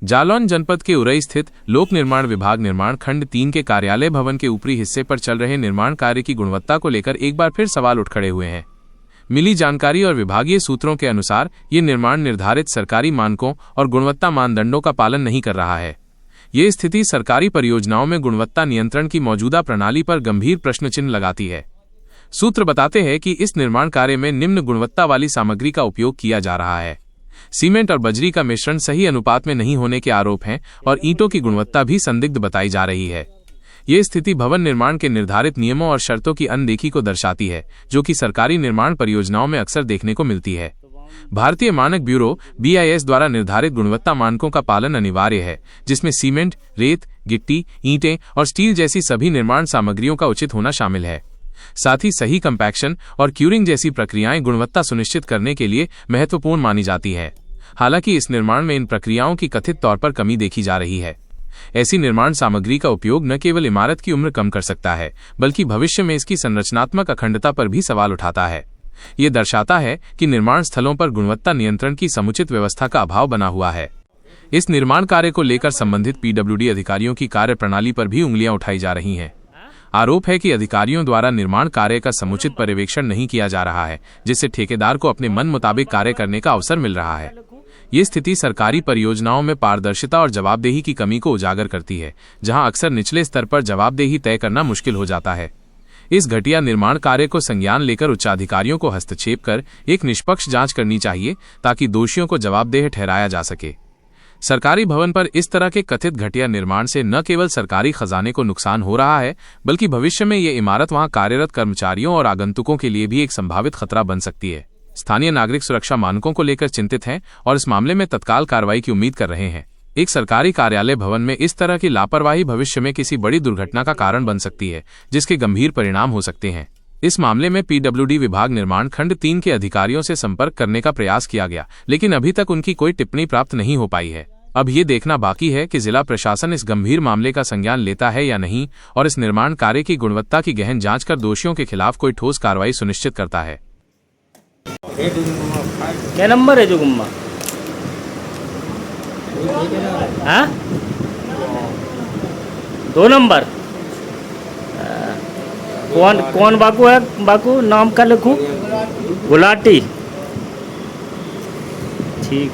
जालौन जनपद के उरई स्थित लोक निर्माण विभाग निर्माण खंड 3 के कार्यालय भवन के ऊपरी हिस्से पर चल रहे निर्माण कार्य की गुणवत्ता को लेकर एक बार फिर सवाल उठ खड़े हुए हैं। मिली जानकारी और विभागीय सूत्रों के अनुसार ये निर्माण निर्धारित सरकारी मानकों और गुणवत्ता मानदंडों का पालन नहीं कर रहा है। ये स्थिति सरकारी परियोजनाओं में गुणवत्ता नियंत्रण की मौजूदा प्रणाली पर गंभीर प्रश्नचिन्ह लगाती है। सूत्र बताते हैं कि इस निर्माण कार्य में निम्न गुणवत्ता वाली सामग्री का उपयोग किया जा रहा है। सीमेंट और बजरी का मिश्रण सही अनुपात में नहीं होने के आरोप हैं और ईंटों की गुणवत्ता भी संदिग्ध बताई जा रही है। ये स्थिति भवन निर्माण के निर्धारित नियमों और शर्तों की अनदेखी को दर्शाती है, जो कि सरकारी निर्माण परियोजनाओं में अक्सर देखने को मिलती है। भारतीय मानक ब्यूरो BIS द्वारा निर्धारित गुणवत्ता मानकों का पालन अनिवार्य है, जिसमें सीमेंट, रेत, गिट्टी, ईंटें और स्टील जैसी सभी निर्माण सामग्रियों का उचित होना शामिल है। साथ ही सही कंपैक्शन और क्यूरिंग जैसी प्रक्रियाएं गुणवत्ता सुनिश्चित करने के लिए महत्वपूर्ण मानी जाती है। हालांकि इस निर्माण में इन प्रक्रियाओं की कथित तौर पर कमी देखी जा रही है। ऐसी निर्माण सामग्री का उपयोग न केवल इमारत की उम्र कम कर सकता है, बल्कि भविष्य में इसकी संरचनात्मक अखंडता पर भी सवाल उठाता है। ये दर्शाता है कि निर्माण स्थलों पर गुणवत्ता नियंत्रण की समुचित व्यवस्था का अभाव बना हुआ है। इस निर्माण कार्य को लेकर संबंधित PWD अधिकारियों की कार्यप्रणाली पर भी उंगलियां उठाई जा रही हैं। आरोप है कि अधिकारियों द्वारा निर्माण कार्य का समुचित पर्यवेक्षण नहीं किया जा रहा है, जिससे ठेकेदार को अपने मन मुताबिक कार्य करने का अवसर मिल रहा है। ये स्थिति सरकारी परियोजनाओं में पारदर्शिता और जवाबदेही की कमी को उजागर करती है, जहां अक्सर निचले स्तर पर जवाबदेही तय करना मुश्किल हो जाता है। इस घटिया निर्माण कार्य को संज्ञान लेकर उच्चाधिकारियों को हस्तक्षेप कर एक निष्पक्ष जांच करनी चाहिए, ताकि दोषियों को जवाबदेह ठहराया जा सके। सरकारी भवन पर इस तरह के कथित घटिया निर्माण से न केवल सरकारी खजाने को नुकसान हो रहा है, बल्कि भविष्य में ये इमारत वहां कार्यरत कर्मचारियों और आगंतुकों के लिए भी एक संभावित खतरा बन सकती है। स्थानीय नागरिक सुरक्षा मानकों को लेकर चिंतित हैं और इस मामले में तत्काल कार्रवाई की उम्मीद कर रहे हैं। एक सरकारी कार्यालय भवन में इस तरह की लापरवाही भविष्य में किसी बड़ी दुर्घटना का कारण बन सकती है, जिसके गंभीर परिणाम हो सकते हैं। इस मामले में PWD विभाग निर्माण खंड 3 के अधिकारियों से संपर्क करने का प्रयास किया गया, लेकिन अभी तक उनकी कोई टिप्पणी प्राप्त नहीं हो पाई है। अब ये देखना बाकी है कि जिला प्रशासन इस गंभीर मामले का संज्ञान लेता है या नहीं, और इस निर्माण कार्य की गुणवत्ता की गहन जांच कर दोषियों के खिलाफ कोई ठोस कार्रवाई सुनिश्चित करता है। क्या नंबर है जो गुम्मा? हाँ, 2 नंबर। कौन बाकू है? बाकू नाम का लिखूं? गुलाटी। ठीक।